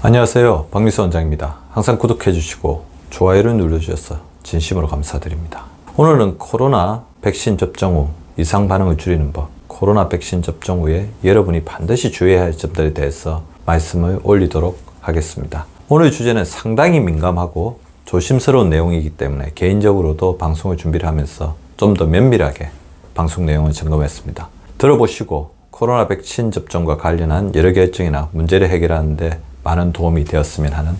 안녕하세요, 박미수 원장입니다. 항상 구독해 주시고 좋아요를 눌러주셔서 진심으로 감사드립니다. 오늘은 코로나 백신 접종 후 이상 반응을 줄이는 법, 코로나 백신 접종 후에 여러분이 반드시 주의해야 할 점들에 대해서 말씀을 올리도록 하겠습니다. 오늘 주제는 상당히 민감하고 조심스러운 내용이기 때문에 개인적으로도 방송을 준비를 하면서 좀 더 면밀하게 방송 내용을 점검했습니다. 들어보시고 코로나 백신 접종과 관련한 여러 결정이나 문제를 해결하는 데 많은 도움이 되었으면 하는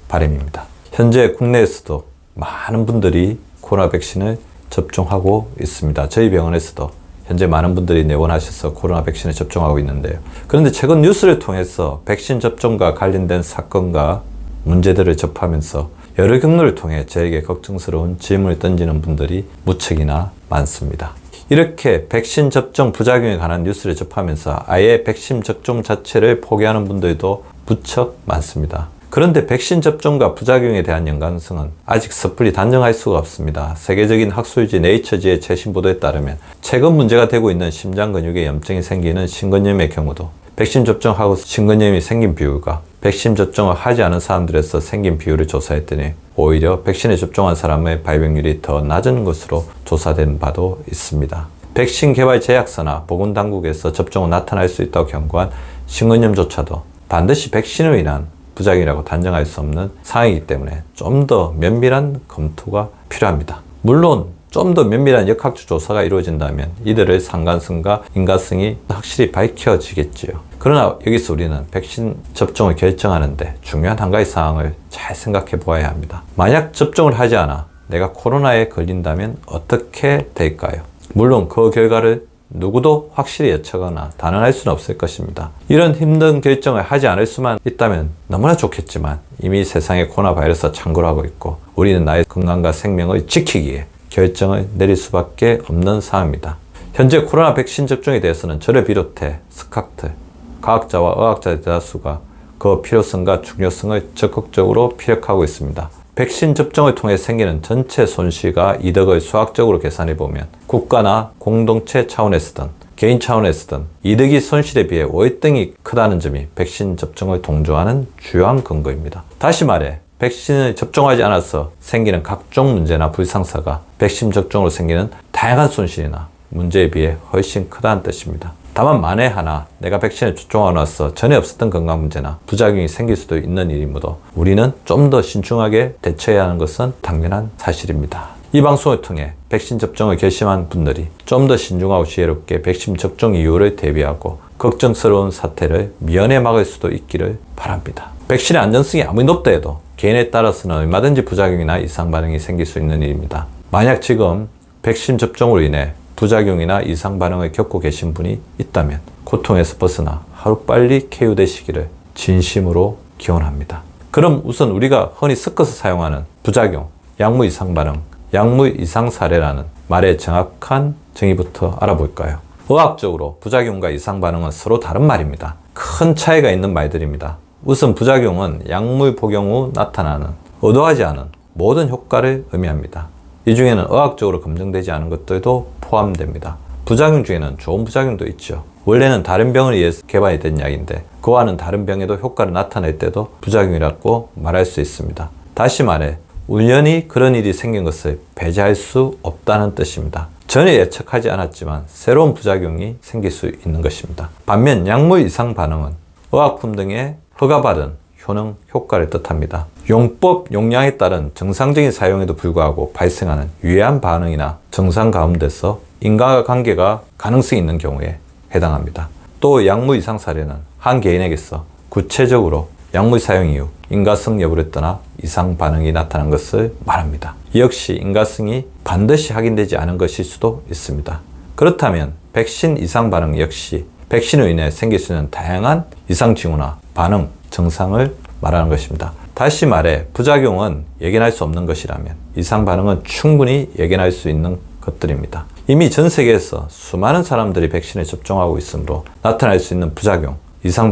바람입니다. 현재 국내에서도 많은 분들이 코로나 백신을 접종하고 있습니다. 저희 병원에서도 현재 많은 분들이 내원하셔서 코로나 백신을 접종하고 있는데요. 그런데 최근 뉴스를 통해서 백신 접종과 관련된 사건과 문제들을 접하면서 여러 경로를 통해 저에게 걱정스러운 질문을 던지는 분들이 무척이나 많습니다. 이렇게 백신 접종 부작용에 관한 뉴스를 접하면서 아예 백신 접종 자체를 포기하는 분들도 무척 많습니다. 그런데 백신 접종과 부작용에 대한 연관성은 아직 섣불리 단정할 수가 없습니다. 세계적인 학술지 네이처지의 최신 보도에 따르면 최근 문제가 되고 있는 심장 근육에 염증이 생기는 심근염의 경우도 백신 접종하고 심근염이 생긴 비율과 백신 접종을 하지 않은 사람들에서 생긴 비율을 조사했더니 오히려 백신을 접종한 사람의 발병률이 더 낮은 것으로 조사된 바도 있습니다. 백신 개발 제약사나 보건당국에서 접종 후 나타날 수 있다고 경고한 심근염조차도 반드시 백신으로 인한 부작용이라고 단정할 수 없는 상황이기 때문에 좀 더 면밀한 검토가 필요합니다. 물론 좀 더 면밀한 역학적 조사가 이루어진다면 이들의 상관성과 인과성이 확실히 밝혀지겠지요. 그러나 여기서 우리는 백신 접종을 결정하는데 중요한 한 가지 사항을 잘 생각해 보아야 합니다. 만약 접종을 하지 않아 내가 코로나에 걸린다면 어떻게 될까요? 물론 그 결과를 누구도 확실히 예측하거나 단언할 수는 없을 것입니다. 이런 힘든 결정을 하지 않을 수만 있다면 너무나 좋겠지만 이미 세상에 코로나 바이러스가 창궐 하고 있고 우리는 나의 건강과 생명을 지키기 위해 결정을 내릴 수밖에 없는 상황입니다. 현재 코로나 백신 접종에 대해서는 저를 비롯해 스카트, 과학자와 의학자 대다수가 그 필요성과 중요성을 적극적으로 피력하고 있습니다. 백신 접종을 통해 생기는 전체 손실과 이득을 수학적으로 계산해 보면 국가나 공동체 차원에서든 개인 차원에서든 이득이 손실에 비해 월등히 크다는 점이 백신 접종을 동조하는 주요한 근거입니다. 다시 말해 백신을 접종하지 않아서 생기는 각종 문제나 불상사가 백신 접종으로 생기는 다양한 손실이나 문제에 비해 훨씬 크다는 뜻입니다. 다만 만에 하나 내가 백신을 접종하고 나서 전에 없었던 건강 문제나 부작용이 생길 수도 있는 일이므로 우리는 좀 더 신중하게 대처해야 하는 것은 당연한 사실입니다. 이 방송을 통해 백신 접종을 결심한 분들이 좀 더 신중하고 지혜롭게 백신 접종 이유를 대비하고 걱정스러운 사태를 미연에 막을 수도 있기를 바랍니다. 백신의 안전성이 아무리 높다 해도 개인에 따라서는 얼마든지 부작용이나 이상 반응이 생길 수 있는 일입니다. 만약 지금 백신 접종으로 인해 부작용이나 이상 반응을 겪고 계신 분이 있다면 고통에서 벗어나 하루빨리 쾌유되시기를 진심으로 기원합니다. 그럼 우선 우리가 흔히 섞어서 사용하는 부작용, 약물 이상 반응, 약물 이상 사례라는 말의 정확한 정의부터 알아볼까요? 의학적으로 부작용과 이상 반응은 서로 다른 말입니다. 큰 차이가 있는 말들입니다. 우선 부작용은 약물 복용 후 나타나는 의도하지 않은 모든 효과를 의미합니다. 이 중에는 의학적으로 검증되지 않은 것들도 포함됩니다. 부작용 중에는 좋은 부작용도 있죠. 원래는 다른 병을 위해서 개발이 된 약인데 그와는 다른 병에도 효과를 나타낼 때도 부작용이라고 말할 수 있습니다. 다시 말해 우연히 그런 일이 생긴 것을 배제할 수 없다는 뜻입니다. 전혀 예측하지 않았지만 새로운 부작용이 생길 수 있는 것입니다. 반면 약물 이상 반응은 의약품 등의 허가받은 효능, 효과를 뜻합니다. 용법, 용량에 따른 정상적인 사용에도 불구하고 발생하는 유해한 반응이나 증상 가운데서 인과관계가 가능성이 있는 경우에 해당합니다. 또 약물 이상 사례는 한 개인에게서 구체적으로 약물 사용 이후 인과성 여부를 떠나 이상 반응이 나타난 것을 말합니다. 역시 인과성이 반드시 확인되지 않은 것일 수도 있습니다. 그렇다면 백신 이상 반응 역시 백신으로 인해 생길 수 있는 다양한 이상 징후나 반응, 증상을 말하는 것입니다. 다시 말해 부작용은 예견할 수 없는 것이라면 이상 반응은 충분히 예견할 수 있는 것들입니다. 이미 전 세계에서 수많은 사람들이 백신을 접종하고 있으므로 나타날 수 있는 부작용, 이상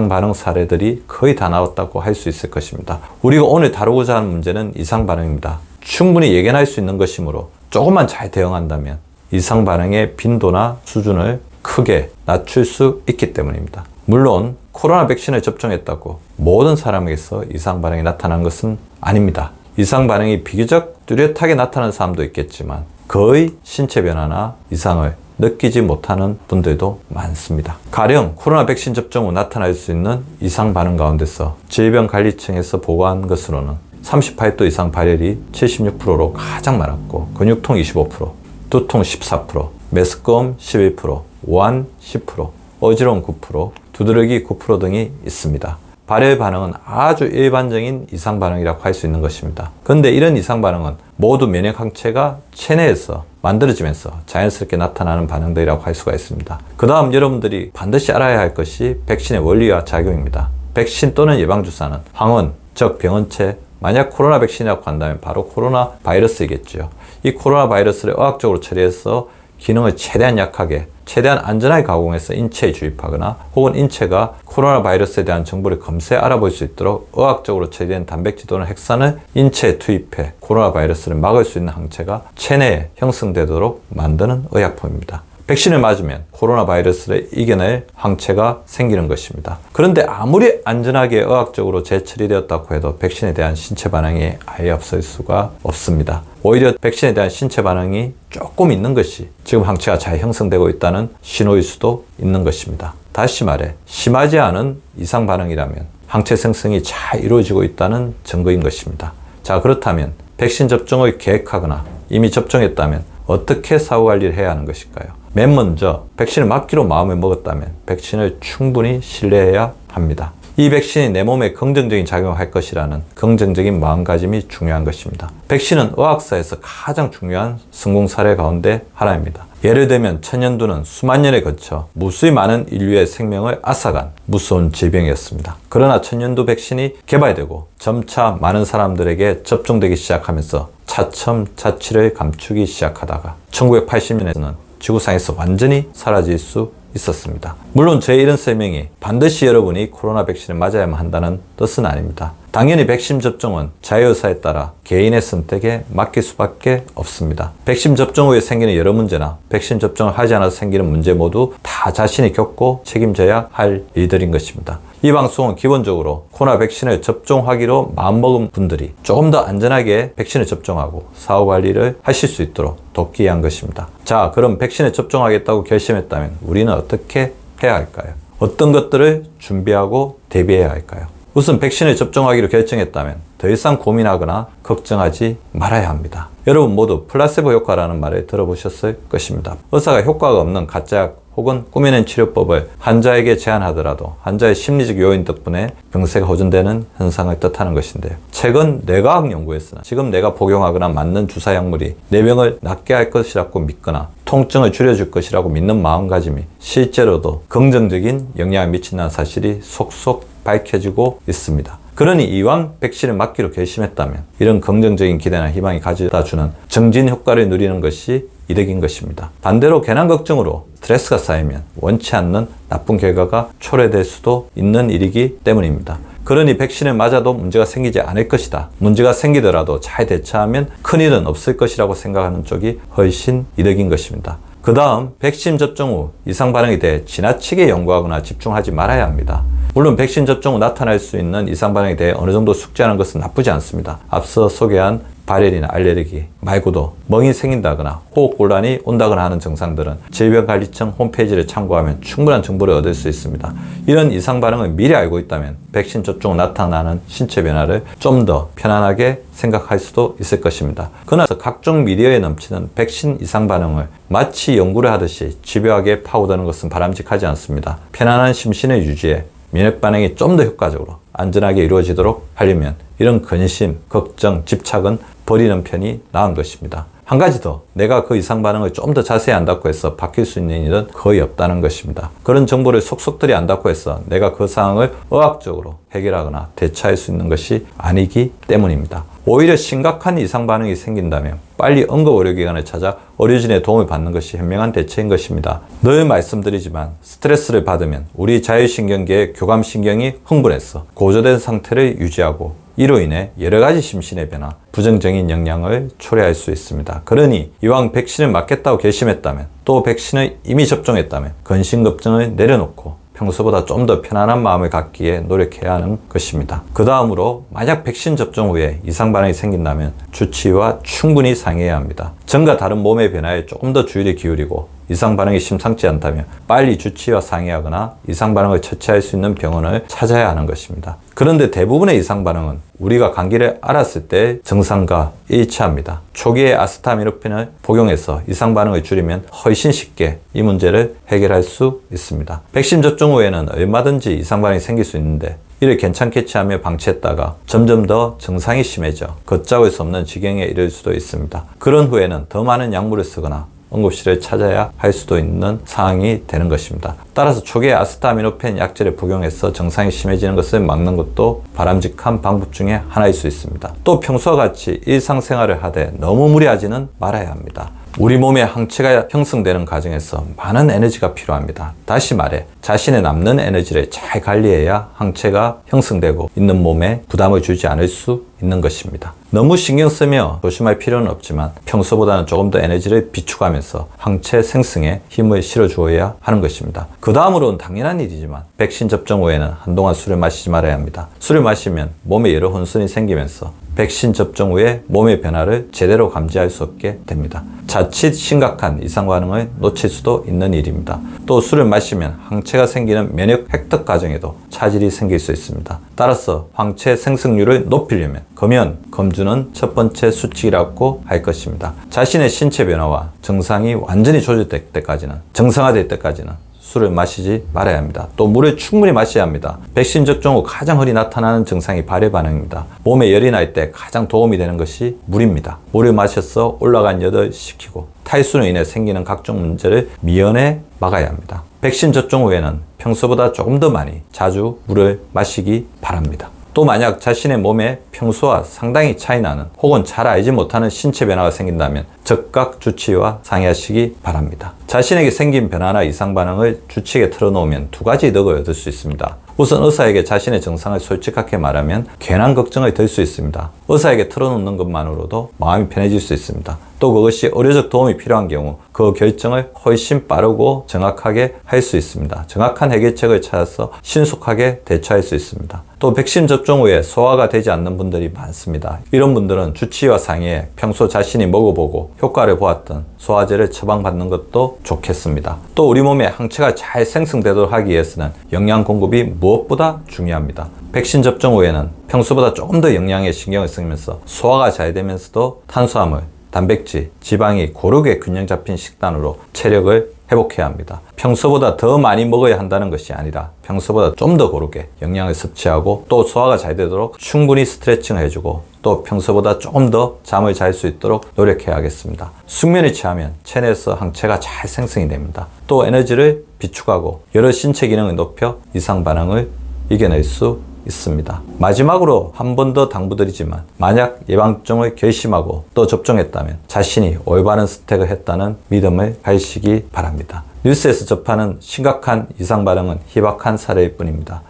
반응 사례들이 거의 다 나왔다고 할 수 있을 것입니다. 우리가 오늘 다루고자 하는 문제는 이상 반응입니다. 충분히 예견할 수 있는 것이므로 조금만 잘 대응한다면 이상 반응의 빈도나 수준을 크게 낮출 수 있기 때문입니다. 물론 코로나 백신을 접종했다고 모든 사람에게서 이상 반응이 나타나는 것은 아닙니다. 이상 반응이 비교적 뚜렷하게 나타나는 사람도 있겠지만 거의 신체 변화나 이상을 느끼지 못하는 분들도 많습니다. 가령 코로나 백신 접종 후 나타날 수 있는 이상 반응 가운데서 질병관리청에서 보고한 것으로는 38도 이상 발열이 76%로 가장 많았고, 근육통 25%, 두통 14%, 메스꺼움 11%, 오한 10%, 어지러움 9%, 두드러기 9% 등이 있습니다. 발열 반응은 아주 일반적인 이상 반응이라고 할 수 있는 것입니다. 그런데 이런 이상 반응은 모두 면역 항체가 체내에서 만들어지면서 자연스럽게 나타나는 반응들이라고 할 수가 있습니다. 그 다음 여러분들이 반드시 알아야 할 것이 백신의 원리와 작용입니다. 백신 또는 예방주사는 항원, 즉 병원체, 만약 코로나 백신이라고 한다면 바로 코로나 바이러스이겠죠. 이 코로나 바이러스를 의학적으로 처리해서 기능을 최대한 약하게, 최대한 안전하게 가공해서 인체에 주입하거나 혹은 인체가 코로나 바이러스에 대한 정보를 검사해 알아볼 수 있도록 의학적으로 처리된 단백질 또는 핵산을 인체에 투입해 코로나 바이러스를 막을 수 있는 항체가 체내에 형성되도록 만드는 의약품입니다. 백신을 맞으면 코로나 바이러스를 이겨낼 항체가 생기는 것입니다. 그런데 아무리 안전하게 의학적으로 재처리되었다고 해도 백신에 대한 신체 반응이 아예 없을 수가 없습니다. 오히려 백신에 대한 신체 반응이 조금 있는 것이 지금 항체가 잘 형성되고 있다는 신호일 수도 있는 것입니다. 다시 말해 심하지 않은 이상 반응이라면 항체 생성이 잘 이루어지고 있다는 증거인 것입니다. 자, 그렇다면 백신 접종을 계획하거나 이미 접종했다면 어떻게 사후관리를 해야 하는 것일까요? 맨 먼저 백신을 맞기로 마음을 먹었다면 백신을 충분히 신뢰해야 합니다. 이 백신이 내 몸에 긍정적인 작용을 할 것이라는 긍정적인 마음가짐이 중요한 것입니다. 백신은 의학사에서 가장 중요한 성공 사례 가운데 하나입니다. 예를 들면 천연두는 수만 년에 걸쳐 무수히 많은 인류의 생명을 앗아간 무서운 질병이었습니다. 그러나 천연두 백신이 개발되고 점차 많은 사람들에게 접종되기 시작하면서 차츰 자취를 감추기 시작하다가 1980년에는 지구상에서 완전히 사라질 수 있었습니다. 물론 제 이런 설명이 반드시 여러분이 코로나 백신을 맞아야만 한다는 뜻은 아닙니다. 당연히 백신 접종은 자유의사에 따라 개인의 선택에 맡길 수밖에 없습니다. 백신 접종 후에 생기는 여러 문제나 백신 접종을 하지 않아서 생기는 문제 모두 다 자신이 겪고 책임져야 할 일들인 것입니다. 이 방송은 기본적으로 코로나 백신을 접종하기로 마음먹은 분들이 조금 더 안전하게 백신을 접종하고 사후관리를 하실 수 있도록 돕기 위한 것입니다. 자, 그럼 백신을 접종하겠다고 결심했다면 우리는 어떻게 해야 할까요? 어떤 것들을 준비하고 대비해야 할까요? 우선 백신을 접종하기로 결정했다면 더 이상 고민하거나 걱정하지 말아야 합니다. 여러분 모두 플라세보 효과라는 말을 들어보셨을 것입니다. 의사가 효과가 없는 가짜약 혹은 꾸며낸 치료법을 환자에게 제안하더라도 환자의 심리적 요인 덕분에 병세가 호전되는 현상을 뜻하는 것인데요. 최근 뇌과학 연구에서는 지금 내가 복용하거나 맞는 주사 약물이 내 병을 낫게 할 것이라고 믿거나 통증을 줄여줄 것이라고 믿는 마음가짐이 실제로도 긍정적인 영향을 미친다는 사실이 속속 밝혀지고 있습니다. 그러니 이왕 백신을 맞기로 결심했다면 이런 긍정적인 기대나 희망이 가져다주는 정진 효과를 누리는 것이 이득인 것입니다. 반대로 괜한 걱정으로 스트레스가 쌓이면 원치 않는 나쁜 결과가 초래될 수도 있는 일이기 때문입니다. 그러니 백신을 맞아도 문제가 생기지 않을 것이다. 문제가 생기더라도 잘 대처하면 큰일은 없을 것이라고 생각하는 쪽이 훨씬 이득인 것입니다. 그 다음 백신 접종 후 이상 반응에 대해 지나치게 연구하거나 집중하지 말아야 합니다. 물론 백신 접종 후 나타날 수 있는 이상 반응에 대해 어느 정도 숙지하는 것은 나쁘지 않습니다. 앞서 소개한 발열이나 알레르기 말고도 멍이 생긴다거나 호흡곤란이 온다거나 하는 증상들은 질병관리청 홈페이지를 참고하면 충분한 정보를 얻을 수 있습니다. 이런 이상 반응을 미리 알고 있다면 백신 접종 후 나타나는 신체 변화를 좀 더 편안하게 생각할 수도 있을 것입니다. 그러나 각종 미디어에 넘치는 백신 이상 반응을 마치 연구를 하듯이 집요하게 파고드는 것은 바람직하지 않습니다. 편안한 심신을 유지해 면역 반응이 좀 더 효과적으로 안전하게 이루어지도록 하려면 이런 근심, 걱정, 집착은 버리는 편이 나은 것입니다. 한 가지 더, 내가 그 이상 반응을 좀 더 자세히 안다고 해서 바뀔 수 있는 일은 거의 없다는 것입니다. 그런 정보를 속속들이 안다고 해서 내가 그 상황을 의학적으로 해결하거나 대처할 수 있는 것이 아니기 때문입니다. 오히려 심각한 이상 반응이 생긴다면 빨리 응급의료기관을 찾아 의료진의 도움을 받는 것이 현명한 대처인 것입니다. 늘 말씀드리지만 스트레스를 받으면 우리 자율신경계의 교감신경이 흥분해서 고조된 상태를 유지하고 이로 인해 여러 가지 심신의 변화, 부정적인 영향을 초래할 수 있습니다. 그러니 이왕 백신을 맞겠다고 결심했다면 또 백신을 이미 접종했다면 근심 걱정을 내려놓고 평소보다 좀 더 편안한 마음을 갖기에 노력해야 하는 것입니다. 그 다음으로 만약 백신 접종 후에 이상 반응이 생긴다면 주치의와 충분히 상의해야 합니다. 전과 다른 몸의 변화에 조금 더 주의를 기울이고 이상 반응이 심상치 않다면 빨리 주치의와 상의하거나 이상 반응을 처치할 수 있는 병원을 찾아야 하는 것입니다. 그런데 대부분의 이상 반응은 우리가 감기를 앓았을 때 증상과 일치합니다. 초기에 아스타미노펜을 복용해서 이상 반응을 줄이면 훨씬 쉽게 이 문제를 해결할 수 있습니다. 백신 접종 후에는 얼마든지 이상 반응이 생길 수 있는데 이를 괜찮겠지 하며 방치했다가 점점 더 증상이 심해져 걷잡을 수 없는 지경에 이를 수도 있습니다. 그런 후에는 더 많은 약물을 쓰거나 응급실을 찾아야 할 수도 있는 상황이 되는 것입니다. 따라서 초기에 아스타미노펜 약제를 복용해서 증상이 심해지는 것을 막는 것도 바람직한 방법 중에 하나일 수 있습니다. 또 평소와 같이 일상생활을 하되 너무 무리하지는 말아야 합니다. 우리 몸에 항체가 형성되는 과정에서 많은 에너지가 필요합니다. 다시 말해 자신의 남는 에너지를 잘 관리해야 항체가 형성되고 있는 몸에 부담을 주지 않을 수 있는 것입니다. 너무 신경 쓰며 조심할 필요는 없지만 평소보다는 조금 더 에너지를 비축하면서 항체 생성에 힘을 실어주어야 하는 것입니다. 그 다음으로는 당연한 일이지만 백신 접종 후에는 한동안 술을 마시지 말아야 합니다. 술을 마시면 몸에 여러 혼선이 생기면서 백신 접종 후에 몸의 변화를 제대로 감지할 수 없게 됩니다. 자칫 심각한 이상 반응을 놓칠 수도 있는 일입니다. 또 술을 마시면 항체가 생기는 면역 획득 과정에도 차질이 생길 수 있습니다. 따라서 항체 생성률을 높이려면 금연, 검주는 첫 번째 수칙이라고 할 것입니다. 자신의 신체 변화와 증상이 완전히 조절될 때까지는, 정상화될 때까지는 술을 마시지 말아야 합니다. 또 물을 충분히 마셔야 합니다. 백신 접종 후 가장 흔히 나타나는 증상이 발열 반응입니다. 몸에 열이 날 때 가장 도움이 되는 것이 물입니다. 물을 마셔서 올라간 열을 식히고 탈수로 인해 생기는 각종 문제를 미연에 막아야 합니다. 백신 접종 후에는 평소보다 조금 더 많이 자주 물을 마시기 바랍니다. 또 만약 자신의 몸에 평소와 상당히 차이나는 혹은 잘 알지 못하는 신체 변화가 생긴다면 즉각 주치의와 상의하시기 바랍니다. 자신에게 생긴 변화나 이상 반응을 주치의에게 털어놓으면 두 가지 덕을 얻을 수 있습니다. 우선 의사에게 자신의 증상을 솔직하게 말하면 괜한 걱정을 덜 수 있습니다. 의사에게 털어놓는 것만으로도 마음이 편해질 수 있습니다. 또 그것이 의료적 도움이 필요한 경우 그 결정을 훨씬 빠르고 정확하게 할 수 있습니다. 정확한 해결책을 찾아서 신속하게 대처할 수 있습니다. 또 백신 접종 후에 소화가 되지 않는 분들이 많습니다. 이런 분들은 주치의와 상의해 평소 자신이 먹어보고 효과를 보았던 소화제를 처방받는 것도 좋겠습니다. 또 우리 몸에 항체가 잘 생성되도록 하기 위해서는 영양 공급이 무엇보다 중요합니다. 백신 접종 후에는 평소보다 조금 더 영양에 신경을 쓰면서 소화가 잘 되면서도 탄수화물, 단백질, 지방이 고르게 균형 잡힌 식단으로 체력을 회복해야 합니다. 평소보다 더 많이 먹어야 한다는 것이 아니라 평소보다 좀 더 고르게 영양을 섭취하고 또 소화가 잘 되도록 충분히 스트레칭을 해주고 또 평소보다 조금 더 잠을 잘 수 있도록 노력해야 하겠습니다. 숙면이 취하면 체내에서 항체가 잘 생성이 됩니다. 또 에너지를 비축하고 여러 신체 기능을 높여 이상 반응을 이겨낼 수 있습니다. 마지막으로 한 번 더 당부드리지만 만약 예방접종을 결심하고 또 접종했다면 자신이 올바른 선택을 했다는 믿음을 가지시기 바랍니다. 뉴스에서 접하는 심각한 이상 반응은 희박한 사례일 뿐입니다.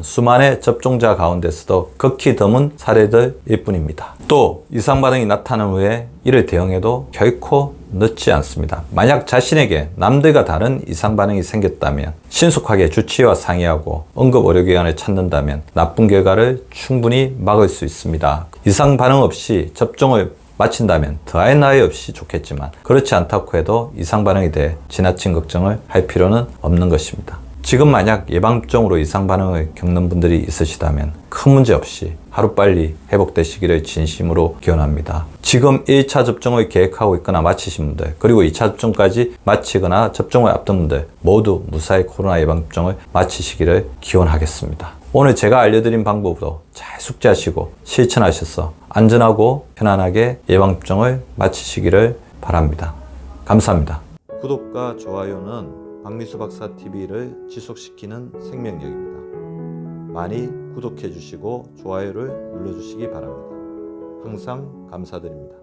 수만의 접종자 가운데서도 극히 드문 사례들일 뿐입니다. 또 이상 반응이 나타난 후에 이를 대응해도 결코 늦지 않습니다. 만약 자신에게 남들과 다른 이상 반응이 생겼다면 신속하게 주치의와 상의하고 응급의료기관을 찾는다면 나쁜 결과를 충분히 막을 수 있습니다. 이상 반응 없이 접종을 마친다면 더할 나위 없이 좋겠지만 그렇지 않다고 해도 이상 반응에 대해 지나친 걱정을 할 필요는 없는 것입니다. 지금 만약 예방접종으로 이상 반응을 겪는 분들이 있으시다면 큰 문제 없이 하루빨리 회복되시기를 진심으로 기원합니다. 지금 1차 접종을 계획하고 있거나 마치신 분들 그리고 2차 접종까지 마치거나 접종을 앞둔 분들 모두 무사히 코로나 예방접종을 마치시기를 기원하겠습니다. 오늘 제가 알려드린 방법으로 잘 숙지하시고 실천하셔서 안전하고 편안하게 예방접종을 마치시기를 바랍니다. 감사합니다. 구독과 좋아요는 박미수 박사 TV를 지속시키는 생명력입니다. 많이 구독해 주시고 좋아요를 눌러 주시기 바랍니다. 항상 감사드립니다.